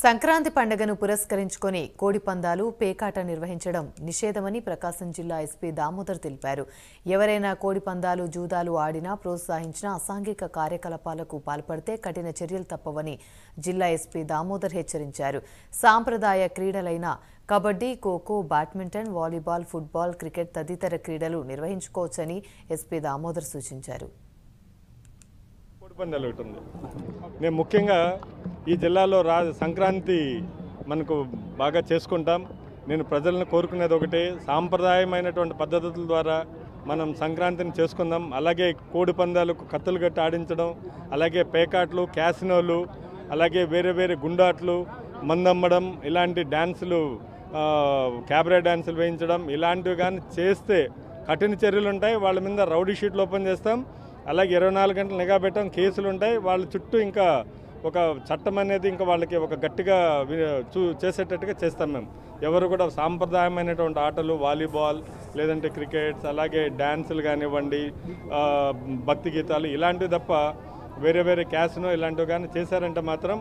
సంక్రాంతి పండుగను పురస్కరించుకొని కోడి పందాలు పేకాట నిర్వహించడం నిషేధమని ప్రకాశం జిల్లా ఎస్పీ దామోదర్ తెలిపారు. ఎవరైనా కోడి పందాలు జూదాలు ఆడినా ప్రోత్సహించినా అసాంఘిక కార్యకలాపాలకు పాల్పడితే కఠిన చర్యలు తప్పవని జిల్లా ఎస్పీ దామోదర్ హెచ్చరించారు. సాంప్రదాయ క్రీడలైన kabaddi, kho kho, badminton, volleyball, football, cricket తదితర క్రీడలు నిర్వహించుకోవచ్చని ఎస్పీ దామోదర్ సూచించారు. పందాలు ఒకటి ఉంది. నేను ముఖ్యంగా ఈ జిల్లాలో సంక్రాంతి మనకు బాగా చేసుకుంటాం. నేను ప్రజలను కోరుకునేది ఒకటే, సాంప్రదాయమైనటువంటి పద్ధతుల ద్వారా మనం సంక్రాంతిని చేసుకుందాం. అలాగే కోడి పందాలకు కత్తులు కట్టి ఆడించడం, అలాగే పేకాట్లు, క్యాసినోలు, అలాగే వేరే వేరే గుండాట్లు, మందమ్మడం, ఇలాంటి డ్యాన్సులు, క్యాబరే డ్యాన్సులు వేయించడం, ఇలాంటివి కానీ చేస్తే కఠిన చర్యలు ఉంటాయి. వాళ్ళ మీద రౌడీ షీట్లు ఓపెన్ చేస్తాం. అలాగే 24 గంటలు నిఘా పెట్టడం, కేసులు ఉంటాయి. వాళ్ళ చుట్టూ ఇంకా ఒక చట్టం అనేది ఇంకా వాళ్ళకి ఒక గట్టిగా చేసేటట్టుగా చేస్తాం. మేము ఎవరు కూడా సాంప్రదాయమైనటువంటి ఆటలు, వాలీబాల్ లేదంటే క్రికెట్స్, అలాగే డ్యాన్సులు కానివ్వండి, భక్తి గీతాలు ఇలాంటివి తప్ప వేరే వేరే క్యాసినో ఇలాంటివి కానీ చేశారంటే మాత్రం